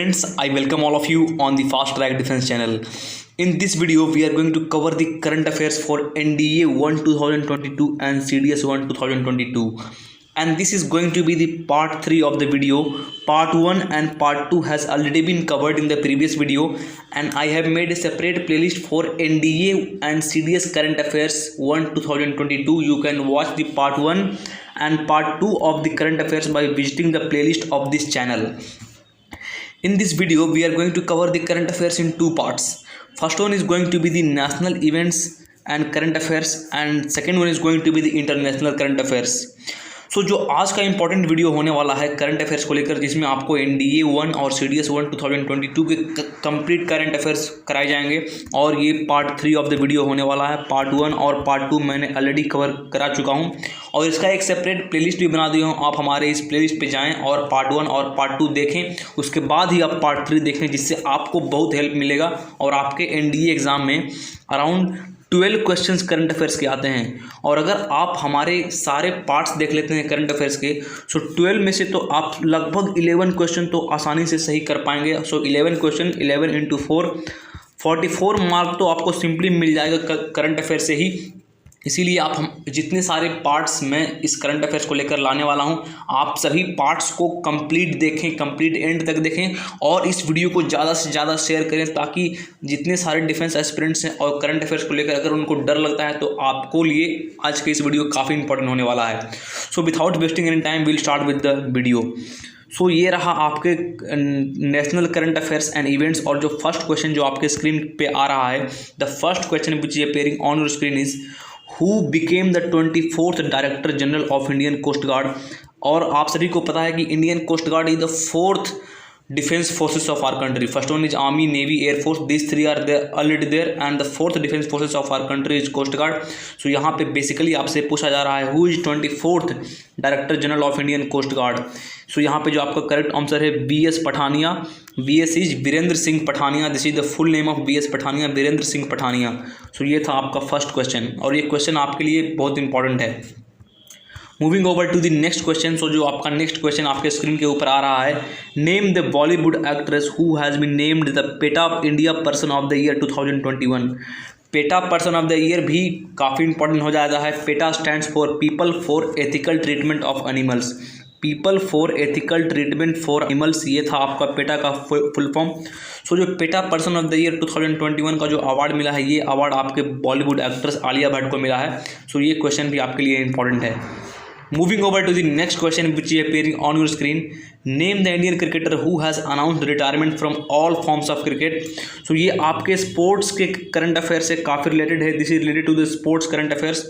friends, I welcome all of you on the Fast Track Defense channel. In this video, we are going to cover the current affairs for NDA 1 2022 and CDS 1 2022. And this is going to be the part 3 of the video. Part 1 and part 2 has already been covered in the previous video, and I have made a separate playlist for NDA and CDS current affairs 1 2022. You can watch the part 1 and part 2 of the current affairs by visiting the playlist of this channel. In this video, we are going to cover the current affairs in two parts. First one is going to be the national events and current affairs, and second one is going to be the international current affairs. जो आज का important video होने वाला है current affairs को लेकर, जिसमें आपको NDA 1 और CDS 1 2022 के कंप्लीट करंट अफेयर्स कराए जाएंगे, और ये पार्ट 3 ऑफ द वीडियो होने वाला है. पार्ट 1 और पार्ट 2 मैंने ऑलरेडी कवर करा चुका हूँ, और इसका एक सेपरेट प्लेलिस्ट भी बना दिया हूँ. आप हमारे इस प्लेलिस्ट पे जाएं और पार्ट 1 और पार्ट 2 देखें, उसके बाद ही आप पार्ट 3 देखें, जिससे आपको बहुत हेल्प मिलेगा. और आपके NDA एग्ज़ाम में अराउंड 12 क्वेश्चंस करंट अफेयर्स के आते हैं, और अगर आप हमारे सारे पार्ट्स देख लेते हैं करंट अफेयर्स के, 12 में से तो आप लगभग 11 क्वेश्चन तो आसानी से सही कर पाएंगे. 11 क्वेश्चन 11 इंटू 4 44 मार्क तो आपको सिंपली मिल जाएगा करंट अफेयर से ही. इसीलिए आप हम जितने सारे पार्ट्स मैं इस करंट अफेयर्स को लेकर लाने वाला हूं, आप सभी पार्ट्स को कंप्लीट देखें, कंप्लीट एंड तक देखें, और इस वीडियो को ज़्यादा से ज़्यादा शेयर करें, ताकि जितने सारे डिफेंस एस्पिरेंट्स हैं और करंट अफेयर्स को लेकर अगर उनको डर लगता है, तो आपको लिए आज के इस वीडियो काफ़ी इंपॉर्टेंट होने वाला है. So without wasting any time will start with the video. ये रहा आपके national current affairs and events, और जो फर्स्ट क्वेश्चन जो आपके स्क्रीन पे आ रहा है, the first question which is appearing on your screen is Who became the 24th director general of Indian coast guard. और आप सभी को पता है कि Indian coast guard is the 4th defence forces of our country. First one is army, navy, air force. This 3 are already there, and the 4th defence forces of our country is coast guard. यहाँ पे basically आपसे पूछा जा रहा है who is 24th director general of Indian coast guard. यहाँ पे जो आपका करेक्ट आंसर है BS Pathania. BS is Birendra Singh Pathania. This is the full name of BS Pathania, Birendra Singh Pathania. ये था आपका फर्स्ट क्वेश्चन, और ये क्वेश्चन आपके लिए बहुत इंपॉर्टेंट है. Moving over to the next question. जो आपका नेक्स्ट क्वेश्चन आपके स्क्रीन के ऊपर आ रहा है, name the Bollywood actress who has been named the PETA India person of the year 2021. PETA person of the year भी काफ़ी इंपॉर्टेंट हो जाता है. PETA stands for people for ethical treatment of animals. People for ethical treatment for animals, ये था आपका PETA का full form. जो PETA person of the year 2021 का जो अवार्ड मिला है, ये अवार्ड आपके बॉलीवुड एक्ट्रेस आलिया भट्ट को मिला है. ये क्वेश्चन भी आपके लिए इंपॉर्टेंट है. Moving over to the next question which is appearing on your screen, name the Indian cricketer who has announced retirement from all forms of cricket. ये आपके स्पोर्ट्स के करंट अफेयर से काफ़ी रिलेटेड है. This is related to the sports current affairs.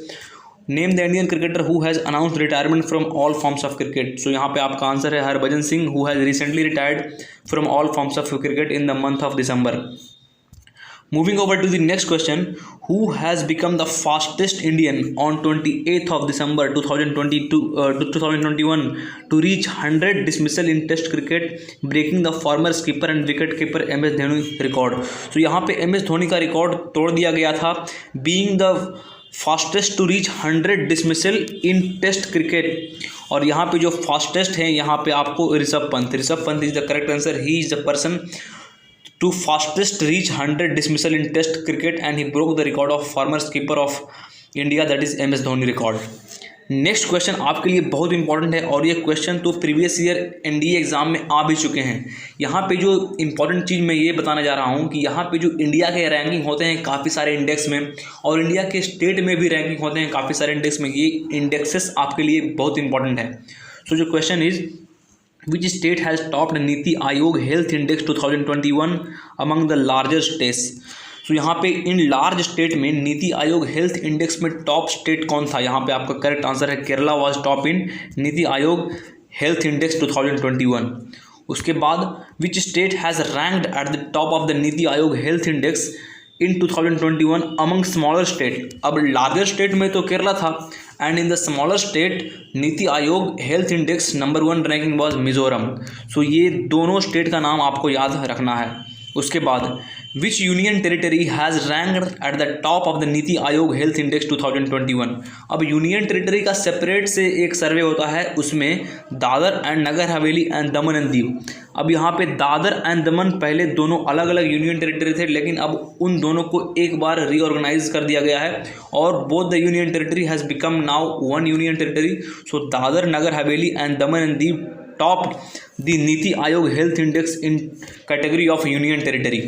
Name the Indian cricketer who has announced retirement from all forms of cricket. यहाँ पे आपका answer है Harbhajan Singh, who has recently retired from all forms of cricket in the month of December. Moving over to the next question, who has become the fastest Indian on 28th of December 2021 to reach 100 dismissal in Test cricket, breaking the former skipper and wicket keeper MS Dhoni record. यहाँ पे MS Dhoni का record तोड़ दिया गया था, being the fastest to reach 100 dismissal in Test cricket. और यहाँ पे जो फास्टेस्ट है, यहाँ पे आपको Rishabh Pant is the correct answer. He is the person to fastest reach 100 dismissal in test cricket, and he broke the record of former skipper of India, that is MS Dhoni record. Next question आपके लिए बहुत important है, और ये question तो previous year NDA exam में आ भी चुके हैं. यहाँ पे जो इंपॉर्टेंट चीज़ मैं ये बताने जा रहा हूँ कि यहाँ पे जो इंडिया के रैंकिंग होते हैं काफ़ी सारे इंडेक्स में, और इंडिया के स्टेट में भी रैंकिंग होते हैं काफ़ी सारे इंडेक्स में. ये इंडेक्सेस आपके लिए बहुत इंपॉर्टेंट है. जो question is which state has topped नीति Aayog health index 2021 among the larger states. यहाँ पे इन लार्ज स्टेट में नीति आयोग हेल्थ इंडेक्स में टॉप स्टेट कौन था. यहाँ पे आपका करेक्ट आंसर है केरला वाज टॉप इन नीति आयोग हेल्थ इंडेक्स 2021. उसके बाद विच state has ranked at the top of the NITI Aayog health index in 2021 among smaller state. अब लार्जर स्टेट में तो केरला था, and in the smaller state नीति Aayog health index number 1 ranking was Mizoram. ये दोनों स्टेट का नाम आपको याद रखना है. उसके बाद विच union territory has ranked at the top of the NITI Aayog health index 2021। अब यूनियन टेरिटरी का सेपरेट से एक सर्वे होता है, उसमें Dadar and Nagar Haveli and Daman and Diu. अब यहाँ पे दादर एंड दमन पहले दोनों अलग अलग यूनियन टेरिटरी थे, लेकिन अब उन दोनों को एक बार रीऑर्गेनाइज कर दिया गया है और both the union territory has become now one union territory. So Dadra Nagar Haveli and Daman and Diu top the NITI Aayog health index in category of union territory.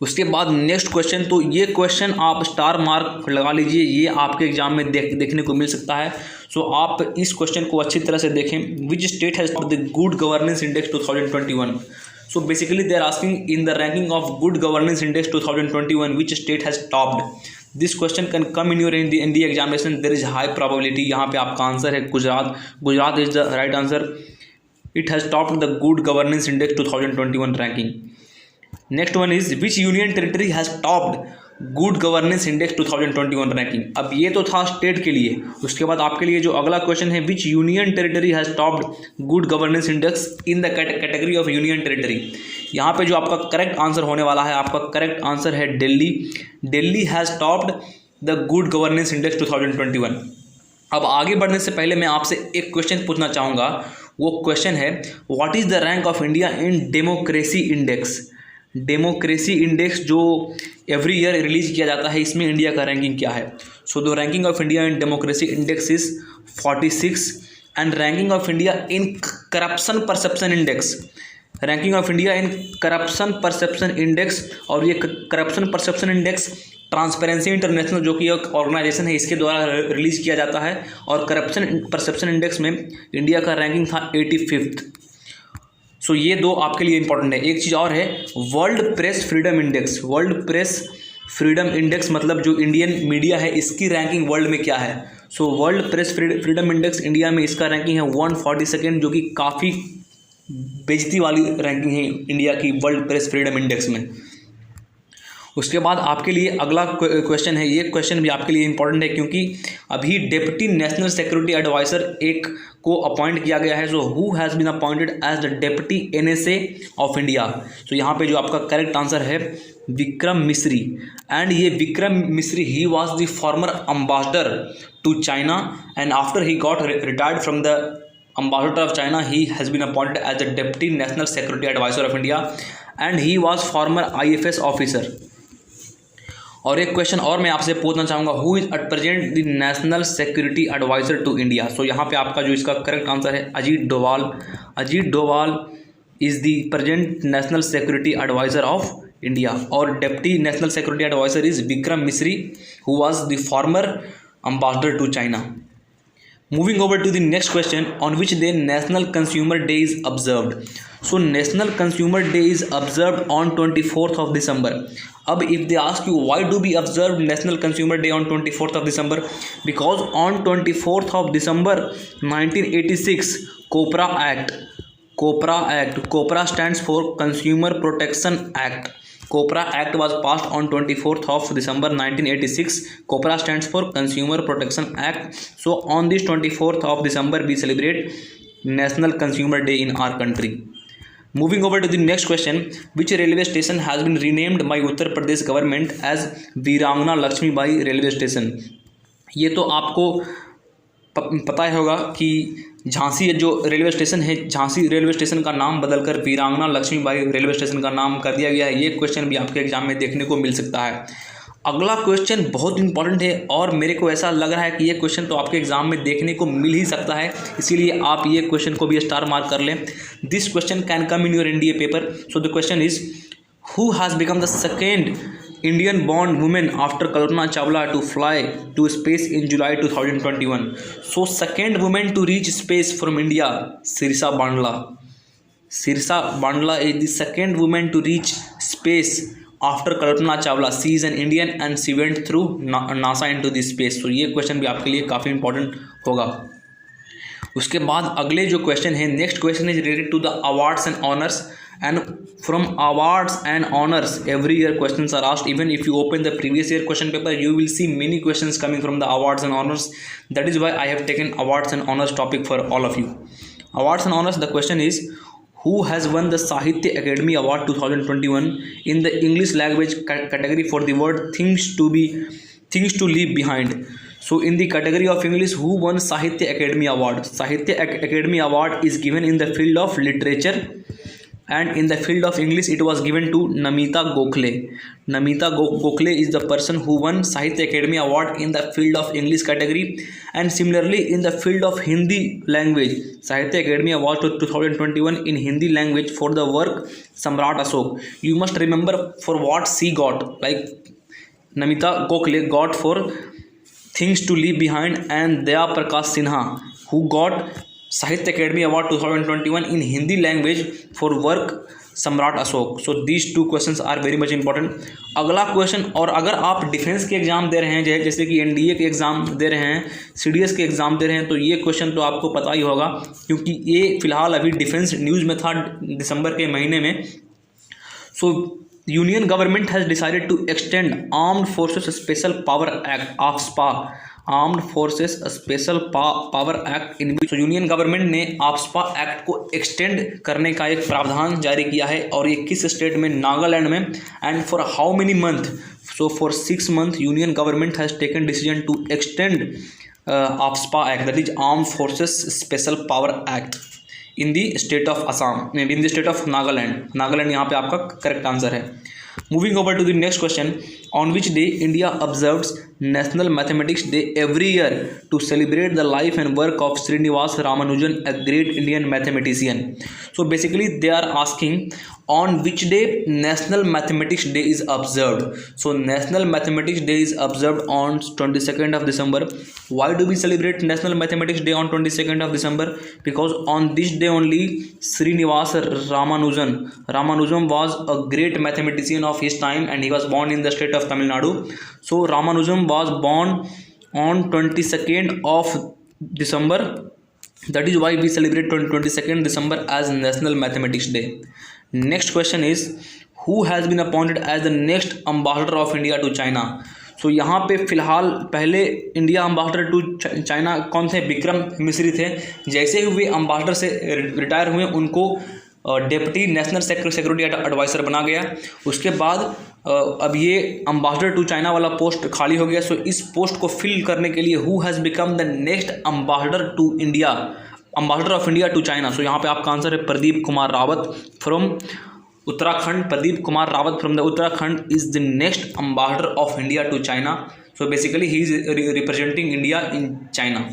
उसके बाद नेक्स्ट क्वेश्चन, तो ये क्वेश्चन आप स्टार मार्क लगा लीजिए, ये आपके एग्जाम में देखने को मिल सकता है। सो आप इस क्वेश्चन को अच्छी तरह से देखें। Which state has the good governance index 2021। So basically they are asking in the ranking of good governance index 2021 which state has topped. This question can come in your in the examination, there is high probability. यहाँ पे आपका answer है Gujarat. Gujarat is the right answer. It has topped the good governance index 2021 ranking. Next one is which union territory has topped good governance index 2021 ranking. अब ये तो था state के लिए। उसके बाद आपके लिए जो अगला क्वेश्चन है, विच union territory has topped good governance index in the category of union territory. यहाँ पे जो आपका करेक्ट आंसर होने वाला है, आपका करेक्ट आंसर है Delhi. Delhi has topped the good governance index 2021। अब आगे बढ़ने से पहले मैं आपसे एक क्वेश्चन पूछना चाहूँगा। वो क्वेश्चन है, what is the rank of India in democracy index. Democracy index जो एवरी ईयर रिलीज किया जाता है, इसमें इंडिया का रैंकिंग क्या है। So the ranking of India in democracy index is 46 and ranking of India in corruption perception index, ranking of India in corruption perception index. और ये corruption perception index transparency international जो कि एक organisation है, इसके द्वारा रिलीज किया जाता है। और करप्शन परसेप्शन इंडेक्स में इंडिया का रैंकिंग था 85th। सो ये दो आपके लिए इंपॉर्टेंट है। एक चीज़ और है, world press freedom index. World press freedom index मतलब जो इंडियन मीडिया है, इसकी रैंकिंग वर्ल्ड में क्या है। So world press freedom index India में इसका रैंकिंग है 142, जो कि काफ़ी बेइज्जती वाली रैंकिंग है इंडिया की वर्ल्ड प्रेस फ्रीडम इंडेक्स में। उसके बाद आपके लिए अगला क्वेश्चन है, ये क्वेश्चन भी आपके लिए इंपॉर्टेंट है क्योंकि अभी डिप्टी नेशनल सिक्योरिटी एडवाइज़र एक को अपॉइंट किया गया है। So who has been appointed as the deputy NSA of India. So यहाँ पे जो आपका करेक्ट आंसर है विक्रम मिश्री। एंड ये Vikram Misri he was the former ambassador to China and after he got retired from the ambassador of China, he has been appointed as the Deputy National Security Advisor of India and he was former IFS officer। और एक question और मैं आपसे पूछना चाहूँगा, who is at present the national security adviser to India. So यहाँ पे आपका जो इसका करेक्ट आंसर है Ajit Doval. Ajit Doval is the present national security adviser of India और deputy national security adviser is Vikram Misri who was the former ambassador to China. Moving over to the next question, on which day National Consumer Day is observed. So National Consumer Day is observed on 24th of December. अब if they ask you why do we observe National Consumer Day on 24th of December, because on 24th of December 1986 COPRA stands for Consumer Protection Act. COPRA Act was passed on 24th of December 1986. COPRA stands for Consumer Protection Act. So on this 24th of December we celebrate National Consumer Day in our country. Moving over to the next question, which railway station has been renamed by Uttar Pradesh government as वीरांगना Lakshmibai railway station. ये तो आपको पता ही होगा कि झांसी जो railway station है, Jhansi railway station का नाम बदलकर वीरांगना लक्ष्मीबाई रेलवे स्टेशन का नाम कर दिया गया है। ये क्वेश्चन भी आपके एग्जाम में देखने को मिल सकता है। अगला क्वेश्चन बहुत इंपॉर्टेंट है और मेरे को ऐसा लग रहा है कि ये क्वेश्चन तो आपके एग्जाम में देखने को मिल ही सकता है, इसीलिए आप ये क्वेश्चन को भी स्टार मार्क कर लें। This question can come in your NDA paper. So the question is, who has become the second Indian born woman after Kalpana Chawla to fly to space in July 2021. So second woman to reach space from India, Sirsa Bandla. Sirsa Bandla is the second woman to reach space after Kalpana Chawla. She is an Indian and she went through NASA into the space. So ये question भी आपके लिए काफ़ी important होगा। उसके बाद अगले जो क्वेश्चन है, next question is related to the awards and honours. And from awards and honors, every year questions are asked. Even if you open the previous year question paper, you will see many questions coming from the awards and honors. That is why I have taken awards and honors topic for all of you. Awards and honors, the question is, who has won the Sahitya Academy Award 2021 in the English language category for the word things to leave behind. So in the category of English, who won Sahitya Academy Award? Sahitya Academy Award is given in the field of literature, and in the field of English it was given to Namita Gokhale. Namita Gokhale is the person who won Sahitya Academy Award in the field of English category. And similarly in the field of Hindi language, Sahitya Academy Award 2021 in Hindi language for the work Samrat Ashok. You must remember for what she got, like Namita Gokhale got for Things to Leave Behind, and Daya Prakash Sinha who got Sahitya Academy Award 2021 in Hindi language for work Samrat Ashok. So these two questions are very much important. अगला question, और अगर आप defence के exam दे रहे हैं, जैसे कि NDA के एग्ज़ाम दे रहे हैं, सीडीएस के एग्ज़ाम दे रहे हैं, तो ये क्वेश्चन तो आपको पता ही होगा क्योंकि ये फिलहाल अभी डिफेंस न्यूज़ में था दिसंबर के महीने में. So union government has decided to extend armed forces special power act AFSPA. Armed forces special power act in which union government ने आप्सपा एक्ट को एक्सटेंड करने का एक प्रावधान जारी किया है. और ये किस स्टेट में? नागालैंड में. And for how many month? So for 6 months union government has taken decision to extend AFSPA act, that is armed forces special power act in the state of Assam, in the state of Nagaland. Nagaland यहाँ पे आपका correct answer है. Moving over to the next question, on which day India observes National Mathematics Day every year to celebrate the life and work of Srinivas Ramanujan, a great Indian mathematician. So basically they are asking on which day National Mathematics Day is observed. So National Mathematics Day is observed on 22nd of December. Why do we celebrate National Mathematics Day on 22nd of December? Because on this day only Srinivas Ramanujan was a great mathematician of his time, and he was born in the state of Tamil Nadu. So Ramanujan was born on 22nd of December. That is why we celebrate 22nd December as National Mathematics Day. Next question is, who has been appointed as the next ambassador of India to China? So यहाँ पे फिलहाल पहले India ambassador to China कौन थे? विक्रम मिश्री थे. जैसे ही वे ambassador से रिटायर हुए उनको डेप्यूटी नेशनल सिक्योरिटी एडवाइज़र बना गया. उसके बाद अब ये अम्बासडर टू चाइना वाला पोस्ट खाली हो गया. सो इस पोस्ट को फिल करने के लिए who has become the next ambassador to India, ambassador of India to China. So यहाँ पे आपका आंसर है Pradeep Kumar Rawat from Uttarakhand. Pradeep Kumar Rawat from the Uttarakhand is the next ambassador of India to China. So basically he is representing India in China.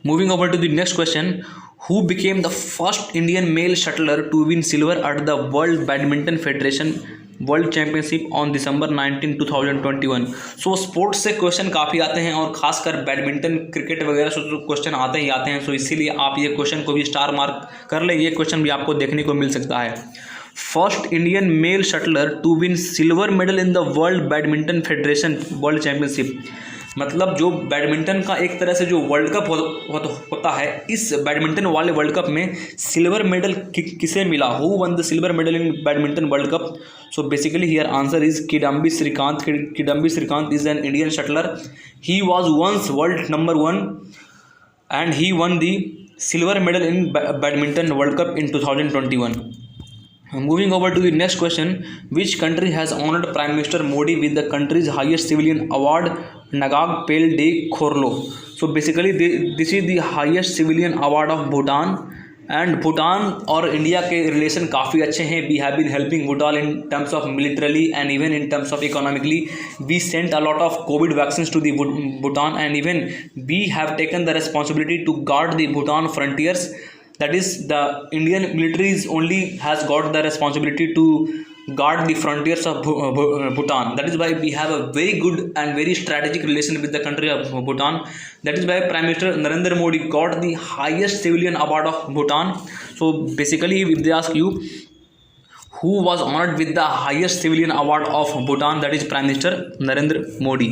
Moving over to the next question, who became the first Indian male shuttler to win silver at the World Badminton Federation World Championship on December 19, 2021. So sports से question काफ़ी आते हैं और खासकर badminton, cricket वगैरह से तो question आते ही आते हैं. सो इसीलिए आप ये क्वेश्चन को भी स्टार मार्क कर लें. ये क्वेश्चन भी आपको देखने को मिल सकता है. First Indian male shuttler to win silver medal in the world badminton federation world championship. मतलब जो बैडमिंटन का एक तरह से जो वर्ल्ड कप होता है, इस बैडमिंटन वाले वर्ल्ड कप में सिल्वर मेडल किसे मिला? Who won the silver medal in badminton world cup? So basically here answer is Kidambi Srikanth. Kidambi Srikanth is an Indian shuttler. He was once world number 1 and he won the silver medal in badminton world cup in 2021. Moving over to the next question, which country has honored Prime Minister Modi with the country's highest civilian award, Nagak Pel de Khorlo? So basically this is the highest civilian award of Bhutan, and Bhutan और India के relation काफ़ी अच्छे हैं. We have been helping Bhutan in terms of militarily and even in terms of economically. We sent a lot of COVID vaccines to the Bhutan, and even we have taken the responsibility to guard the Bhutan frontiers. That is, the Indian military only has got the responsibility to guard the frontiers of Bhutan. That is why we have a very good and very strategic relation with the country of Bhutan. That is why Prime Minister Narendra Modi got the highest civilian award of Bhutan. So basically, if they ask you who was honored with the highest civilian award of Bhutan, that is Prime Minister Narendra Modi.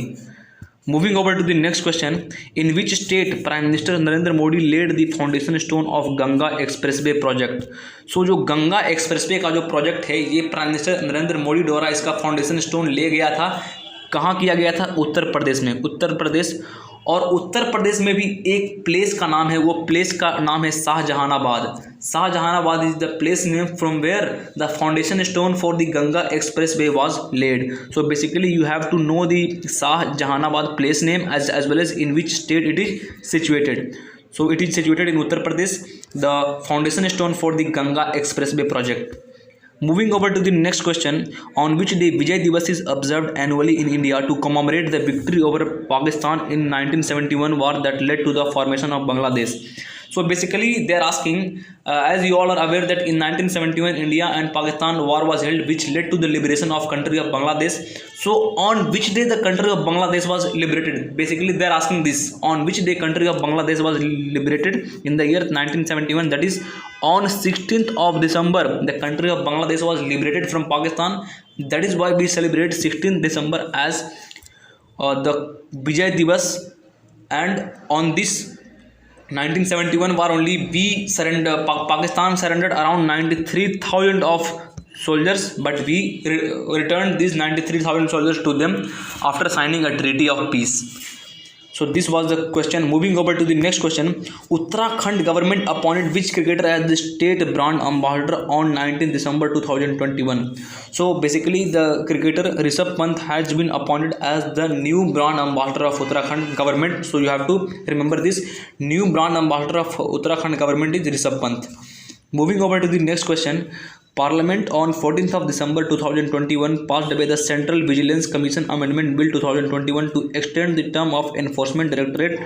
Moving over to the next question, in which state Prime Minister Narendra Modi laid the foundation stone of Ganga Expressway project? So जो Ganga expressway का जो project है, ये prime minister Narendra Modi द्वारा इसका foundation stone ले गया था. कहाँ किया गया था? उत्तर प्रदेश में. उत्तर प्रदेश और उत्तर प्रदेश में भी एक प्लेस का नाम है, वो प्लेस का नाम है Shahjahanabad. Shahjahanabad is the place name from where the foundation stone for the Ganga expressway was laid. So basically you have to know the Shahjahanabad place name as well as in which state it is situated. So it is situated in Uttar Pradesh, the foundation stone for the Ganga Expressway project. Moving over to the next question, on which day Vijay Diwas is observed annually in India to commemorate the victory over Pakistan in 1971 war that led to the formation of Bangladesh. So basically they are asking, as you all are aware that in 1971 India and Pakistan war was held, which led to the liberation of country of Bangladesh. So on which day the country of Bangladesh was liberated? Basically they are asking this, on which day country of Bangladesh was liberated in the year 1971, that is on 16th of December the country of Bangladesh was liberated from Pakistan. That is why we celebrate 16th December as the Vijay Diwas. And on this 1971 war only we surrendered, Pakistan surrendered around 93,000 of soldiers, but we returned these 93,000 soldiers to them after signing a treaty of peace. So this was the question. Moving over to the next question, Uttarakhand government appointed which cricketer as the state brand ambassador on 19 December 2021? So basically the cricketer Rishabh Pant has been appointed as the new brand ambassador of Uttarakhand government. So you have to remember this, new brand ambassador of Uttarakhand government is Rishabh Pant. Moving over to the next question, Parliament on 14th of December 2021 passed away the Central Vigilance Commission Amendment Bill 2021 to extend the term of Enforcement Directorate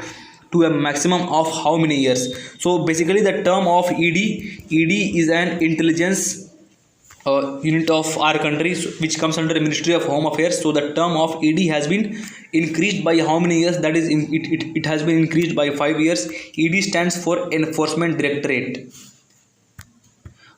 to a maximum of how many years? So basically the term of ED is an intelligence unit of our country, which comes under the Ministry of Home Affairs. So the term of ED has been increased by how many years? That is it has been increased by 5 years. ED stands for Enforcement Directorate.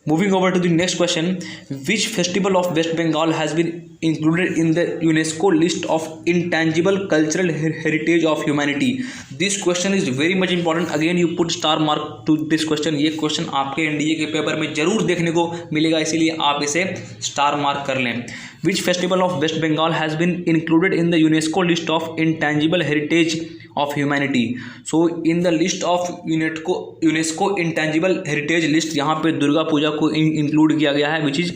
Moving over to the next question, which festival of West Bengal has been included in the UNESCO list of intangible cultural heritage of humanity? This question is very much important. Again you put star mark to this question. ये question आपके NDA के paper में जरूर देखने को मिलेगा, इसीलिए आप इसे स्टार मार्क कर लें. Which festival of West Bengal has been included in the UNESCO list of intangible heritage of humanity? So in the list of UNESCO intangible heritage list, यहाँ पे दुर्गा पूजा को इंक्लूड किया गया है, which is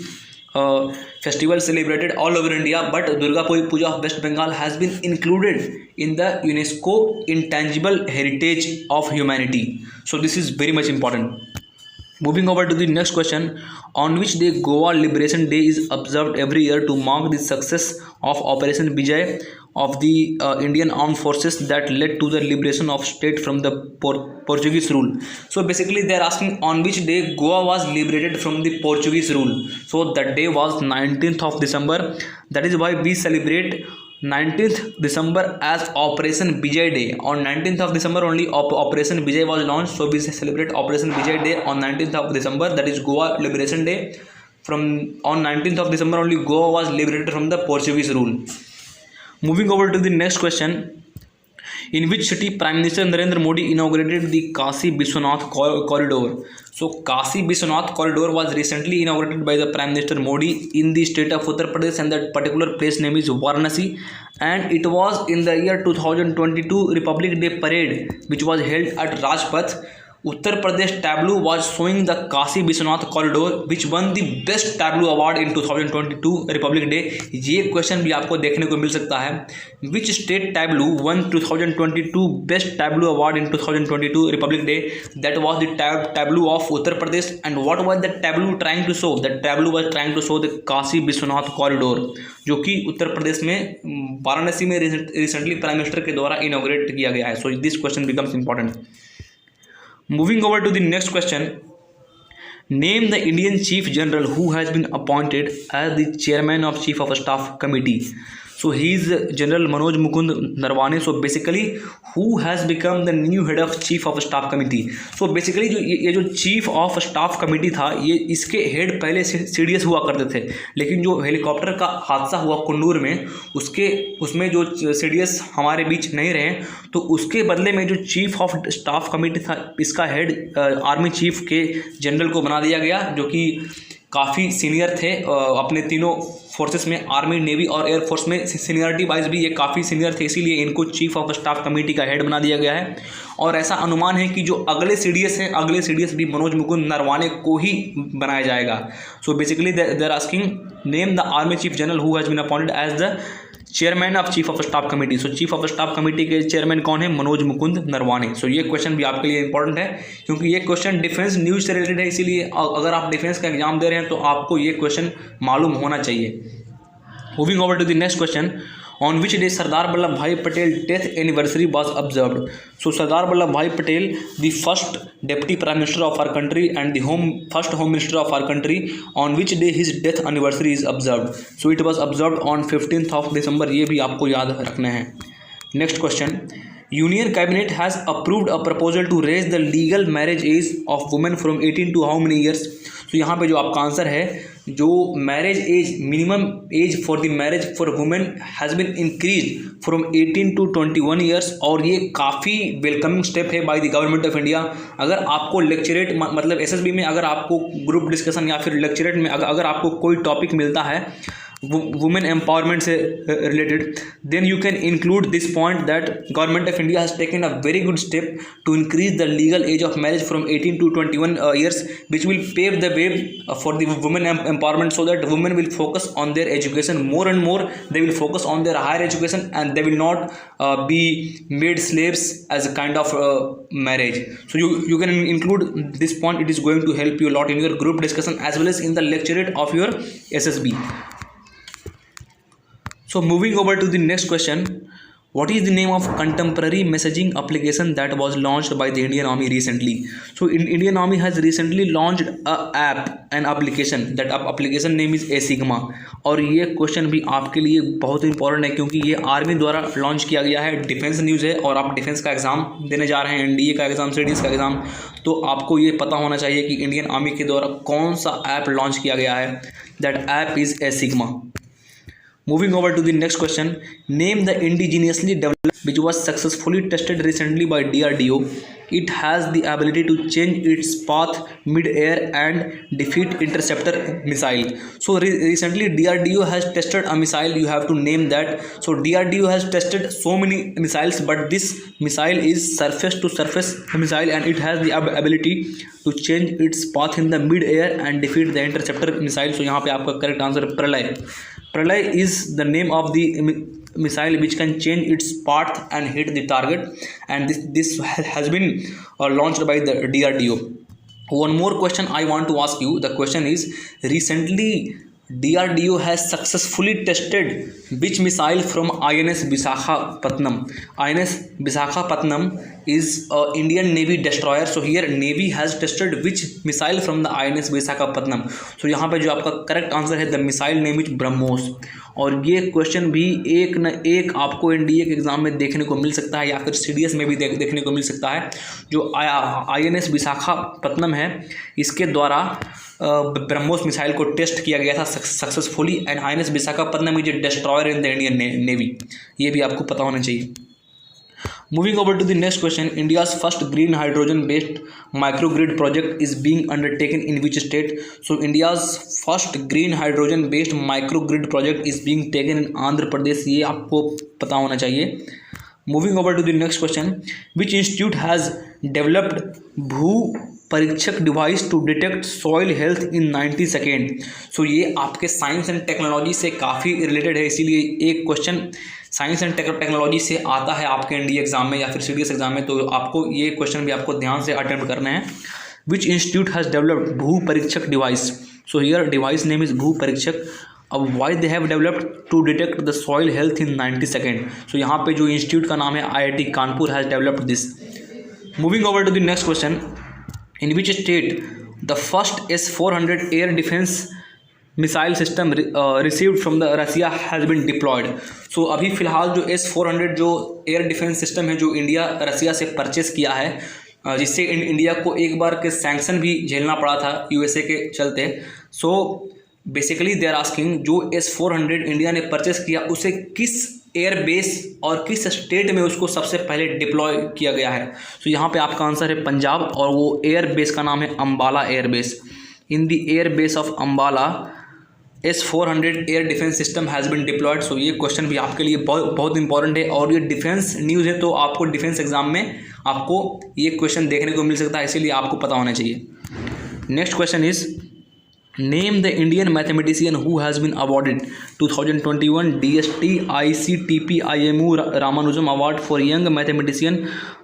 festival celebrated all over India, but Durga Puja of West Bengal has been included in the UNESCO intangible heritage of humanity. So this is very much important. Moving over to the next question, on which day Goa Liberation Day is observed every year to mark the success of Operation Vijay of the Indian Armed Forces that led to the liberation of state from the Portuguese rule? So basically they are asking on which day Goa was liberated from the Portuguese rule. So that day was 19th of December. That is why we celebrate 19th December as Operation Vijay Day. On 19th of December only Operation Vijay was launched, so we celebrate Operation Vijay Day on 19th of December. That is Goa Liberation Day. On 19th of December only Goa was liberated from the Portuguese rule. Moving over to the next question, in which city Prime Minister Narendra Modi inaugurated the Kashi Vishwanath corridor? So Kashi Vishwanath corridor was recently inaugurated by the Prime Minister Modi in the state of Uttar Pradesh, and that particular place name is Varanasi, and it was in the year 2022 Republic Day parade which was held at Rajpath. Uttar Pradesh tableau was showing the Kashi Vishwanath corridor which won the best tableau award in 2022 Republic Day. ये question भी आपको देखने को मिल सकता है. Which state tableau won 2022 best tableau award in 2022 Republic Day? That was the tableau of Uttar Pradesh. And what was the tableau trying to show? The tableau was trying to show the Kashi Vishwanath corridor, जो कि उत्तर प्रदेश में वाराणसी में recently prime minister के द्वारा inaugurate किया गया है. So this question becomes important. Moving over to the next question, name the Indian Chief General who has been appointed as the chairman of Chief of Staff Committee. So he is General Manoj Mukund Narwane. So basically who has become the new head of Chief of Staff Committee? So basically ये जो Chief of Staff Committee था, ये इसके head पहले CDS हुआ करते थे, लेकिन जो हेलीकॉप्टर का हादसा हुआ कुन्नूर में उसमें जो CDS हमारे बीच नहीं रहे, तो उसके बदले में जो Chief of Staff Committee था, इसका हेड आर्मी चीफ के जनरल को बना दिया गया, जो कि काफ़ी सीनियर थे अपने तीनों फोर्सेस में, आर्मी, नेवी और एयरफोर्स में सीनियरिटी वाइज भी ये काफ़ी सीनियर थे, इसीलिए इनको चीफ ऑफ स्टाफ कमेटी का हेड बना दिया गया है। और ऐसा अनुमान है कि जो अगले सीडीएस हैं, अगले सीडीएस भी मनोज मुकुंद नरवाने को ही बनाया जाएगा। So basically they are asking name the army chief general who has been appointed as the chairman of chief of staff committee. So chief of staff committee के चेयरमैन कौन है? मनोज मुकुंद नरवाने। सो ये क्वेश्चन भी आपके लिए इंपॉर्टेंट है, क्योंकि ये क्वेश्चन डिफेंस न्यूज से रिलेटेड है, इसीलिए अगर आप डिफेंस का एग्जाम दे रहे हैं तो आपको ये क्वेश्चन मालूम होना चाहिए। Moving over to the next question, on which day Sardar Vallabh Bhai Patel death anniversary was observed. So Sardar Vallabh Bhai Patel, the first deputy prime minister of our country and the first home minister of our country, on which day his death anniversary is observed. So it was observed on 15th of December। ये भी आपको याद रखना है। Next question, union cabinet has approved a proposal to raise the legal marriage age of women from 18 to how many years. तो यहाँ पे जो आपका आंसर है, जो marriage age, minimum age for the marriage for women has been increase from 18 to 21 years, और ये काफ़ी वेलकमिंग स्टेप है by the government of India. अगर आपको लेक्चरेट मतलब एसएसबी में अगर आपको ग्रुप डिस्कशन या फिर लेक्चरेट में अगर आपको कोई टॉपिक मिलता है वुमेन एम्पावरमेंट से related, then you can include this point that government of India has taken a very good step to increase the legal age of marriage from 18 to 21 years, which will pave the way for the women empowerment, so that women will focus on their education more and more. They will focus on their higher education and they will not be made slaves as a kind of marriage. So you can include this point. It is going to help you a lot in your group discussion as well as in the lecturate of your SSB. So moving over to the next question, what is the name of contemporary messaging application that was launched by the Indian Army recently? So Indian Army has recently launched an application. That application name is ASIGMA। और ये question भी आपके लिए बहुत important है, क्योंकि ये army द्वारा लॉन्च किया गया है, डिफेंस न्यूज़ है, और आप डिफेंस का एग्ज़ाम देने जा रहे हैं, एनडीए का एग्ज़ाम, सीडीएस का एग्ज़ाम, तो आपको ये पता होना चाहिए कि इंडियन आर्मी के द्वारा कौन सा ऐप लॉन्च किया गया है। That app is ASIGMA। Moving over to the next question, name the indigenously developed which was successfully tested recently by DRDO. It has the ability to change its path mid-air and defeat interceptor missile. So recently DRDO has tested a missile. You have to name that. So DRDO has tested so many missiles, but this missile is surface to surface missile and it has the ability to change its path in the mid-air and defeat the interceptor missile. So यहाँ पे आपका correct answer प्रलय। Pralay is the name of the missile which can change its path and hit the target, and this has been launched by the DRDO. One more question I want to ask you. The question is, recently DRDO has successfully tested which missile from INS Visakhapatnam. INS Visakhapatnam is an Indian Navy destroyer. So here Navy has tested which missile from the INS Visakhapatnam. So यहाँ पे जो आपका correct answer है, the missile name is BrahMos. और ये question भी एक न एक आपको एनडीए के एग्जाम में देखने को मिल सकता है, या फिर सीडीएस में भी देखने को मिल सकता है। जो INS विशाखापत्तनम है, इसके द्वारा ब्रह्मोस मिसाइल को टेस्ट किया गया था successfully, and INS Visakhapatnam is a destroyer in the Indian navy. ये भी आपको पता होना चाहिए। Moving over to the next question, India's first green hydrogen based microgrid project is being undertaken in which state? So India's first green hydrogen based microgrid project is being taken in Andhra Pradesh. ये आपको पता होना चाहिए। Moving over to the next question, which institute has developed Bhu Pareekshak device to detect soil health in 90 second. So ये आपके science and technology से काफ़ी related है, इसीलिए एक क्वेश्चन साइंस एंड टेक्नोलॉजी से आता है आपके एनडीए एग्जाम में या फिर सीडीएस एग्जाम में, तो आपको ये क्वेश्चन भी आपको ध्यान से अटेम्प्ट करना है। Which institute has developed Bhu Pareekshak device? So here device name is Bhu Pareekshak. अब why they have developed to detect the soil health in 90 second. So यहाँ पे जो इंस्टीट्यूट का नाम है IIT Kanpur has developed this. Moving over to the next question, in which state the first S-400 air defense missile system received from the Russia has been deployed? So अभी फ़िलहाल जो S-400 जो एयर डिफेंस सिस्टम है जो India Russia से purchase किया है, जिससे इंडिया को एक बार के सैंक्शन भी झेलना पड़ा था USA के चलते। So basically they are asking जो S-400 इंडिया ने परचेस किया उसे किस एयर बेस और किस स्टेट में उसको सबसे पहले डिप्लॉय किया गया है। तो यहाँ पे आपका आंसर है पंजाब, और वो एयर बेस का नाम है Ambala air base. in the air base of Ambala S-400 air defence system has been deployed. So ये क्वेश्चन भी आपके लिए बहुत इंपॉर्टेंट है और ये डिफेंस न्यूज़ है, तो आपको डिफेंस एग्जाम में आपको ये क्वेश्चन देखने को मिल सकता है, इसीलिए आपको पता होना चाहिए। Next question is name the Indian mathematician who has been awarded 2021 DST ICTP IMU Ramanujan award for young mathematician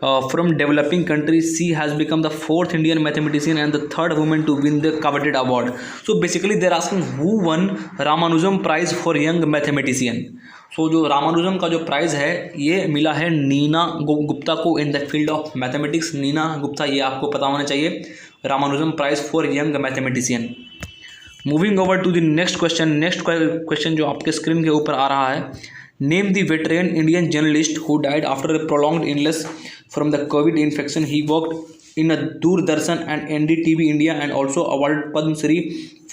from developing countries. She has become the 4th Indian mathematician and the 3rd women to win the coveted award. So basically they're asking who won Ramanujan prize for young mathematician. So जो रामानुजम का जो price है ये मिला है नीना गुप्ता को in the field of mathematics. Neena Gupta, ये आपको पता होना चाहिए, Ramanujan prize for young mathematician. Moving over to the next question. Next question जो आपके स्क्रीन के ऊपर आ रहा है, name the veteran Indian journalist who died after a prolonged illness from the covid infection. He worked in a Doordarshan and NDTV India and also awarded Padma Shri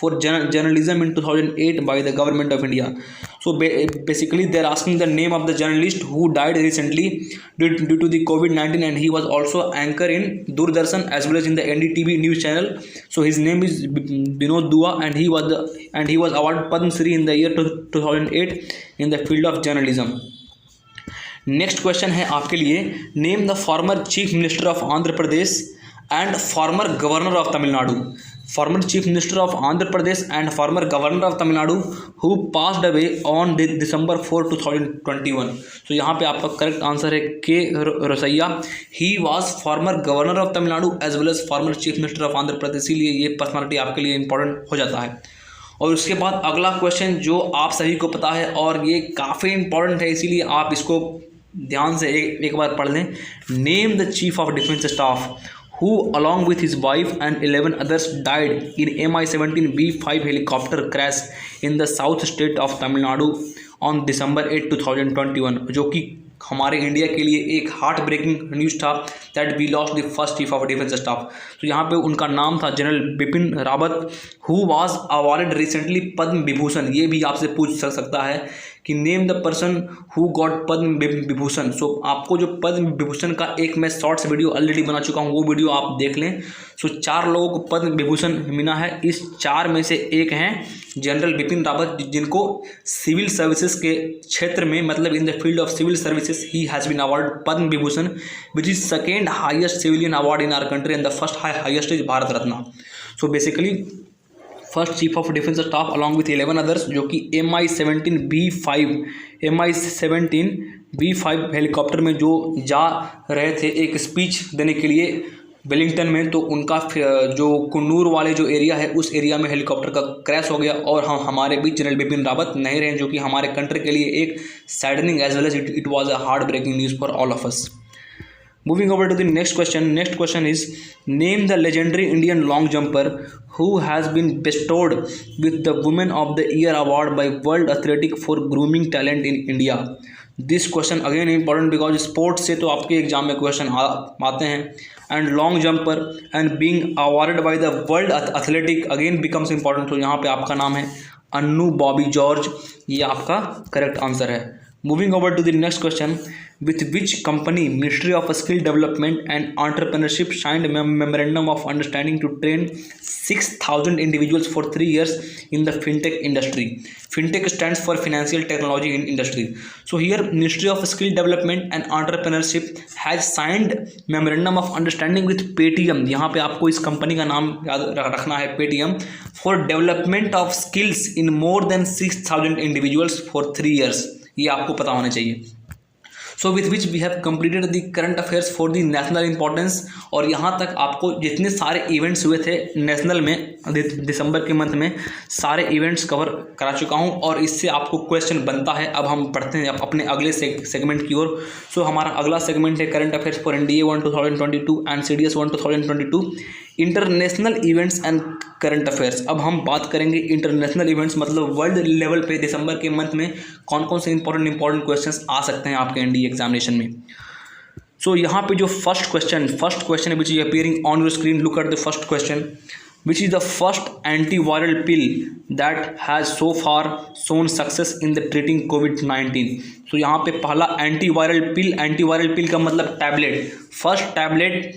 for journalism in 2008 by the government of India. So basically they are asking the name of the journalist who died recently due to the COVID-19, and he was also anchor in Doordarshan as well as in the NDTV news channel. So his name is Binod Dua, and he was awarded Padma Shri in the year 2008 in the field of journalism. Next question है आपके लिए, name the former chief minister of Andhra Pradesh and farmer governor of Tamil Nadu. Farmer chief minister of Andhra Pradesh and farmer governor of Tamil Nadu who passed away on December 4, 2021। तो यहाँ पे आपका correct answer है K Rosaiah. He was former governor of Tamil Nadu as well as former chief minister of Andhra Pradesh, इसीलिए ये personality आपके लिए important हो जाता है। और उसके बाद अगला क्वेश्चन जो आप सभी को पता है और ये काफ़ी इंपॉर्टेंट है, इसीलिए आप इसको ध्यान से एक बार पढ़ लें। Name the chief of defence staff who along with his wife and 11 others died in MI-17 B-5 helicopter crash in the south state of Tamil Nadu on December 8, 2021, जो कि हमारे इंडिया के लिए एक हार्ट ब्रेकिंग न्यूज़ था that we lost the first chief of defence staff. तो यहाँ पे उनका नाम था general Bipin Rawat who was awarded recently Padma Vibhushan. ये भी आपसे पूछ सकता है कि name the person who got Padma Vibhushan. So आपको जो पद्म विभूषण का एक मैं शॉर्ट्स वीडियो ऑलरेडी बना चुका हूँ, वो वीडियो आप देख लें। सो 4 लोगों को पद्म विभूषण मिला है, इस 4 में से एक हैं जनरल बिपिन रावत, जिनको सिविल सर्विसेज के क्षेत्र में, मतलब in the field of civil services he has been award Padma Vibhushan which is second highest civilian award in our country and the first highest is Bharat Ratna. So basically first chief of defence staff along with 11 others, जो कि MI-17 B-5 helicopter में जो जा रहे थे एक speech देने के लिए वेलिंगटन में, तो उनका जो कुन्नूर वाले जो एरिया है उस एरिया में हेलीकॉप्टर का क्रैश हो गया और हम हमारे बीच जनरल बिपिन रावत नहीं रहे, जो कि हमारे कंट्री के लिए एक saddening as well as it was a heart breaking news for all of us. Moving over to the next question. Next question is, name the legendary Indian long jumper who has been bestowed with the Women of the Year award by World Athletic for grooming talent in India. This question again important because sports से तो आपके exam में question आते हैं, and long jumper and being awarded by the World Athletic again becomes important। तो यहाँ पे आपका नाम है अन्नू बॉबी जॉर्ज, ये आपका करेक्ट आंसर है। Moving over to the next question, with which company Ministry of Skill Development and Entrepreneurship signed a memorandum of understanding to train 6,000 individuals for 3 years in the fintech industry? Fintech stands for financial technology in industry. So here Ministry of Skill Development and Entrepreneurship has signed memorandum of understanding with Paytm। यहाँ पे आपको इस company का नाम याद रखना है, Paytm, for development of skills in more than 6,000 individuals for 3 years। ये आपको पता होना चाहिए। So with which we have completed the current affairs for the national importance. और यहाँ तक आपको जितने सारे इवेंट्स हुए थे नेशनल में दिसंबर के मंथ में, सारे इवेंट्स कवर करा चुका हूँ और इससे आपको क्वेश्चन बनता है। अब हम पढ़ते हैं अपने अगले सेगमेंट की ओर। सो हमारा अगला सेगमेंट है current affairs for NDA 1 2022 and CDS 1 2022, international events and current affairs. अब हम बात करेंगे इंटरनेशनल इवेंट्स, मतलब वर्ल्ड लेवल पे दिसंबर के मंथ में कौन कौन से इंपॉर्टेंट क्वेश्चंस आ सकते हैं आपके NDA एग्जामिनेशन में। सो यहाँ पे जो first question which is appearing on your screen, look at the first question, which is the first antiviral pill that has so far shown success in the treating COVID-19। तो यहाँ पे पहला antiviral pill का मतलब tablet, first tablet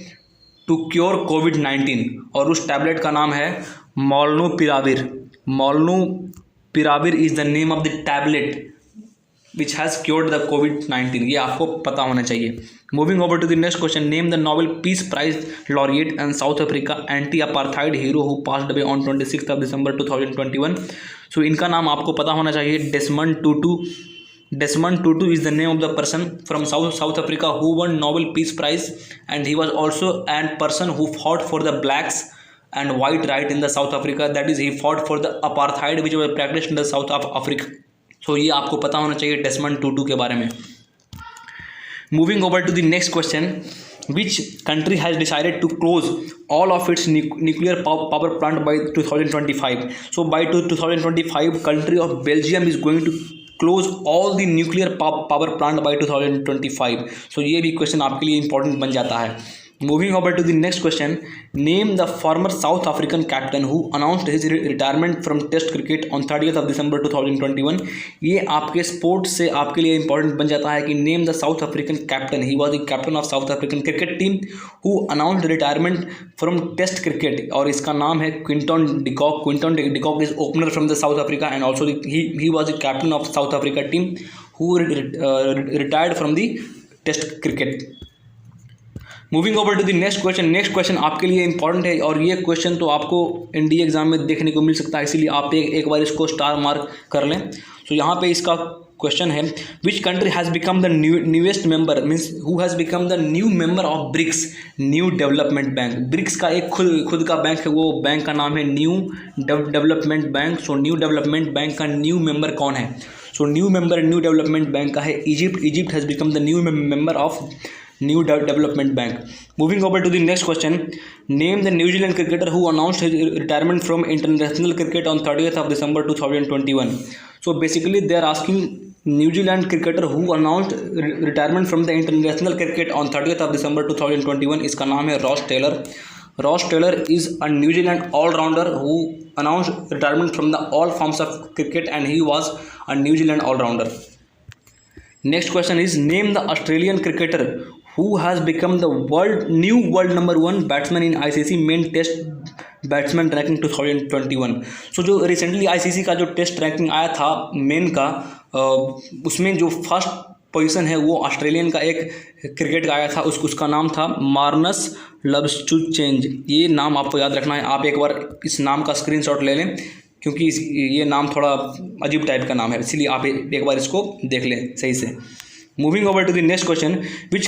to cure COVID-19, और उस tablet का नाम है Molnupiravir. Molnupiravir is the name of the tablet which has cured the COVID-19. ये आपको पता होना चाहिए. Moving over to the next question. Name the Nobel Peace Prize laureate and South Africa anti-apartheid hero who passed away on 26th of December 2021. So इनका नाम आपको पता होना चाहिए. Desmond Tutu. Desmond Tutu is the name of the person from South Africa who won Nobel Peace Prize, and he was also a person who fought for the blacks and white right in the South Africa. That is, he fought for the apartheid which was practiced in the South of Africa. So ये आपको पता होना चाहिए Desmond टूटू के बारे में. Moving over to the next question. Which country has decided to close all of its nuclear power plant by 2025? So by 2025, country of Belgium is going to close all the nuclear power plant by 2025. So ये भी question आपके लिए important बन जाता है. Moving over to the next question. Name the former South African captain who announced his retirement from Test cricket on 30th of December 2021. ये आपके sports से आपके लिए इंपॉर्टेंट बन जाता है कि name the South African captain. He was the captain of South African cricket team who announced retirement from Test cricket. और इसका नाम है Quinton de Kock. Quinton de Kock is opener from the South Africa, and also he was the captain of South Africa team who retired from the Test cricket. Moving over to the next question. Next question आपके लिए important है और ये question तो आपको NDA exam में देखने को मिल सकता है, इसीलिए आप एक बार इसको स्टार मार्क कर लें. तो यहाँ पे इसका क्वेश्चन है, which country has become the newest member, means who has become the new member of BRICS, new development bank. BRICS का एक खुद का बैंक है, वो बैंक का नाम है new development bank. So new development bank का न्यू मेंबर कौन है? So new member new development bank का है Egypt. Egypt has become the new member of New Development Bank. Moving over to the next question. Name the New Zealand cricketer who announced his retirement from international cricket on 30th of December 2021. So basically they are asking New Zealand cricketer who announced retirement from the international cricket on 30th of December 2021. इसका नाम है Ross Taylor. Ross Taylor is a New Zealand all-rounder who announced retirement from the all forms of cricket, and he was a New Zealand all-rounder. Next question is, name the Australian cricketer who has become the new world number 1 batsman in ICC main test batsman ranking 2021. So जो recently ICC का जो test ranking आया था main का, उसमें जो first position है वो ऑस्ट्रेलियन का एक क्रिकेट का आया था, उसका नाम था मार्नस लब्सचुचेंज. ये नाम आपको याद रखना है. आप एक बार इस नाम का स्क्रीनशॉट ले लें क्योंकि ये नाम थोड़ा अजीब टाइप का नाम है, इसलिए आप एक बार इसको देख लें सही से. Moving over to the next question. Which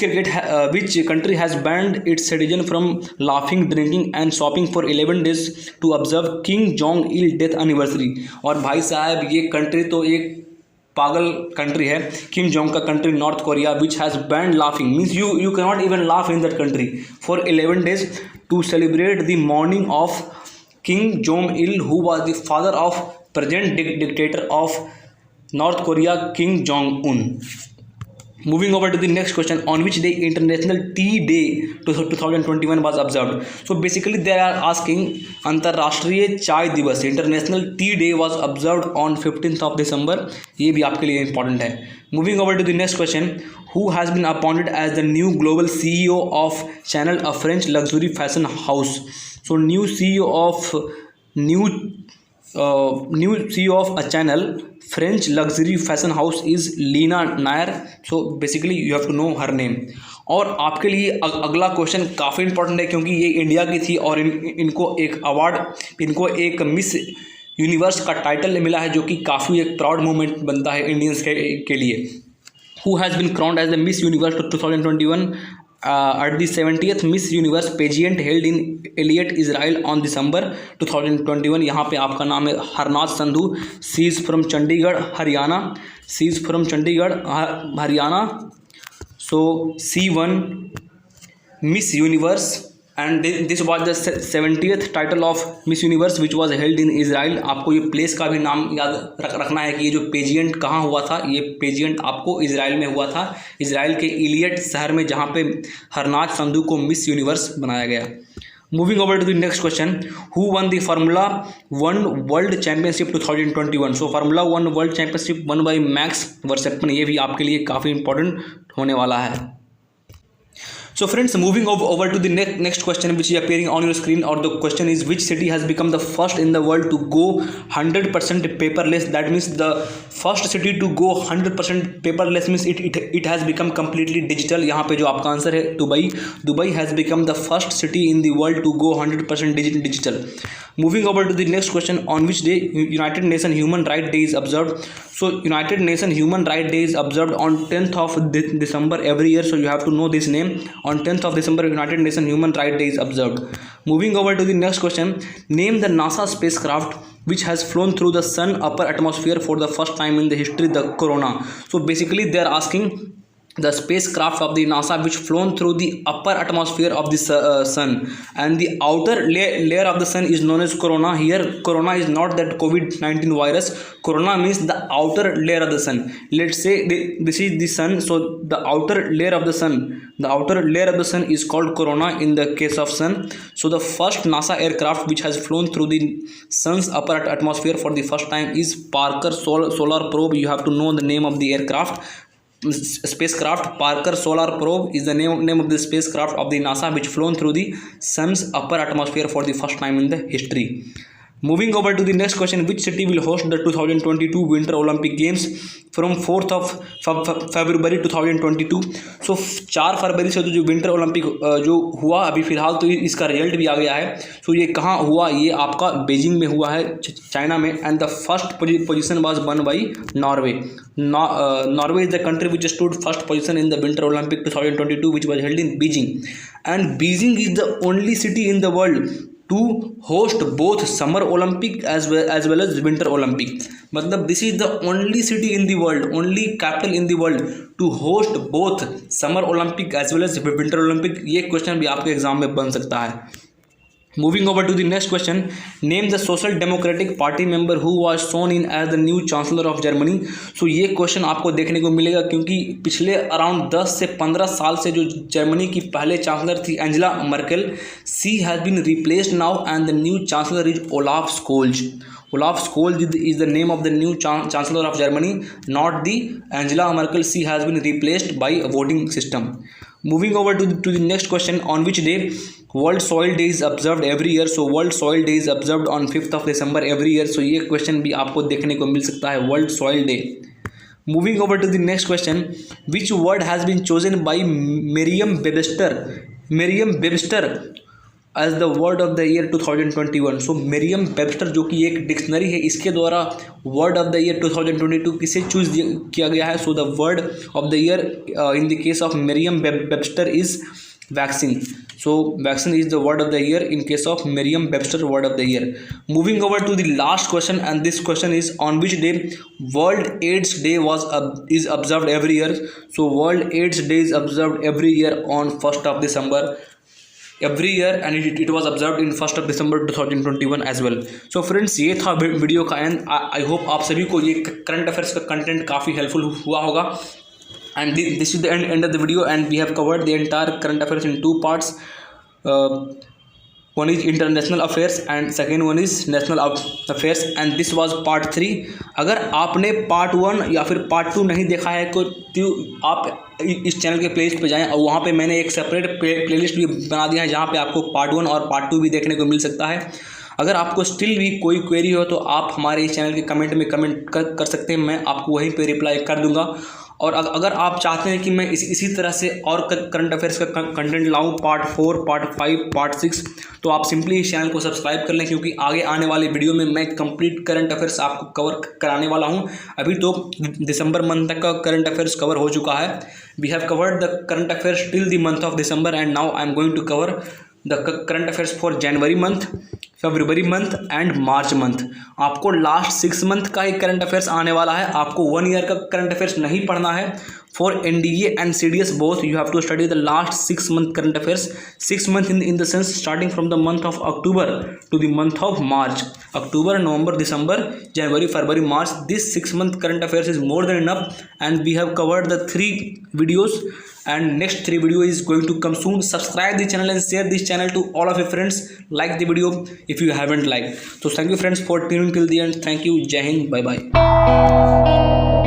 country has banned its citizen from laughing, drinking and shopping for 11 days to observe Kim Jong-il death anniversary? और भाई साहब ये कंट्री तो एक पागल कंट्री है. किम जोंग का country North Korea, which has banned laughing, means you can not even laugh in that country for 11 days to celebrate the mourning of Kim Jong Il who was the father of present dictator of North Korea Kim Jong Un. Moving over to the next question. On which day International Tea Day 2021 was observed? So basically they are asking अंतर्राष्ट्रीय चाय दिवस, International Tea Day was observed on 15th of December. ये भी आपके लिए important है. Moving over to the next question. Who has been appointed as the new global CEO of Chanel, a French luxury fashion house? So new CEO of a Chanel French luxury fashion house is Lina Nair. So basically you have to know her name. और आपके लिए अगला question काफ़ी important है क्योंकि ये India की थी और इनको एक अवार्ड, इनको एक मिस यूनिवर्स का टाइटल मिला है जो कि काफ़ी एक प्राउड मोमेंट बनता है इंडियंस के लिए. Who has been crowned as the Miss Universe 2021 at the 70th Miss Universe pageant held in Eilat, Israel on December 2021. यहाँ पे आपका नाम है Harnaaz Sandhu. She is from Chandigarh Haryana. So she won Miss Universe and this was the 70th title of Miss Universe which was held in Israel. आपको ये place का भी नाम याद रखना है कि ये जो पेजियंट कहाँ हुआ था. ये पेजियंट आपको इजराइल में हुआ था, इजराइल के इलियट शहर में, जहाँ पे हरनाज संधू को मिस यूनिवर्स बनाया गया. Moving over to the next question. Who won the Formula 1 World Championship 2021? So Formula 1 World Championship won by Max Verstappen. ये भी आपके लिए काफ़ी इंपॉर्टेंट होने वाला है. So friends, moving over to the next question which is appearing on your screen, or the question is, which city has become the first in the world to go 100% paperless? That means the first city to go 100% paperless means it has become completely digital. यहाँ पे जो आपका answer है Dubai has become the first city in the world to go 100% digital. Moving over to the next question, on which day United Nations Human Rights Day is observed? So United Nations Human Rights Day is observed on 10th of December every year. So you have to know this name. On 10th of December, United Nations Human Rights Day is observed. Moving over to the next question, name the NASA spacecraft which has flown through the sun upper atmosphere for the first time in the history, the Corona. So basically they are asking the spacecraft of the NASA which flown through the upper atmosphere of the sun, and the outer layer of the sun is known as corona. Here corona is not that COVID-19 virus. Corona means the outer layer of the sun. Let's say this is the sun, so the outer layer of the sun is called corona in the case of sun. So the first NASA aircraft which has flown through the sun's upper atmosphere for the first time is Parker Solar Probe. You have to know the name of the aircraft. Spacecraft Parker Solar Probe is the name of the spacecraft of the NASA which flown through the sun's upper atmosphere for the first time in the history. Moving over to the next question, which city will host the 2022 Winter Olympic Games from 4th of February 2022? So 4 फरवरी से जो winter Olympic जो हुआ अभी फ़िलहाल, तो इसका result भी आ गया है. सो ये कहाँ हुआ? ये आपका बीजिंग में हुआ है, चाइना में. And the first position was one by Norway. Norway is the country which stood first position in the Winter Olympic 2022 which was held in Beijing. And Beijing is the only city in the world to host both Summer Olympic as well as Winter Olympic. मतलब this is the only city in the world, only capital in the world to host both Summer Olympic as well as Winter Olympic. ये question भी आपके exam में बन सकता है. Moving over to the next question, name the Social Democratic Party member who was sworn in as the new Chancellor of Germany. So ये question आपको देखने को मिलेगा क्योंकि पिछले अराउंड 10 से 15 साल से जो जर्मनी की पहले चांसलर थी Angela Merkel, she has been replaced now and the new chancellor is Olaf Scholz. Olaf Scholz is the name of the new Chancellor of Germany, not the Angela Merkel. She has been replaced by a voting system. Moving over to the next question, on which day World Soil Day is observed every year? So World Soil Day is observed on 5th of December every year. So ये question भी आपको देखने को मिल सकता है, World Soil Day. Moving over to the next question, which word has been chosen by Merriam-Webster as the word of the year 2021. So Merriam-Webster जो कि एक डिक्शनरी है, इसके द्वारा word of the year 2022 किसे चूज किया गया है? So the word of the year in the case of Merriam-Webster is vaccine. So vaccine is the word of the year in case of Merriam-Webster word of the year. Moving over to the last question, and this question is, on which day World AIDS Day is observed every year? So World AIDS Day is observed every year on 1st of December every year, and it was observed in 1st of December 2021 as well. So friends, ये था video का and. I hope आप सभी को ये current affairs का content काफ़ी helpful हुआ होगा. And this is the end of the video, and we have covered the entire current affairs in 2 parts. One is international affairs and second one is national affairs, and this was part 3. अगर आपने part 1 या फिर part 2 नहीं देखा है तो आप इस चैनल के प्लेलिस्ट पे जाएं, और वहाँ पे मैंने एक सेपरेट प्लेलिस्ट भी बना दिया है जहाँ पे आपको part 1 और part 2 भी देखने को मिल सकता है. अगर आपको स्टिल भी कोई क्वेरी हो तो आप हमारे इस चैनल के कमेंट में कमेंट कर सकते हैं, मैं आपको वहीं पे रिप्लाई कर दूंगा. और अगर आप चाहते हैं कि मैं इसी तरह से और करंट अफेयर्स का कंटेंट लाऊं, पार्ट 4, पार्ट 5, पार्ट 6, तो आप सिंपली इस चैनल को सब्सक्राइब कर लें, क्योंकि आगे आने वाले वीडियो में मैं कंप्लीट करंट अफेयर्स आपको कवर कराने वाला हूं. अभी तो दिसंबर मंथ तक का करंट अफेयर्स कवर हो चुका है. We have covered the current affairs till the month of December, and now I am going to cover the current affairs for January month, February month and March month. आपको last 6 month का ही current affairs आने वाला है. आपको 1 year का current affairs नहीं पढ़ना है. For NDA and CDS both you have to study the last 6 month current affairs. 6 month in the sense starting from the month of October to the month of March. October, November, December, January, February, March. This 6 month current affairs is more than enough, and we have covered the 3 videos, and next 3 video is going to come soon. Subscribe the channel and share this channel to all of your friends. Like the video if you haven't liked. So thank you friends for tuning till the end. Thank you. Jai Hind. Bye bye.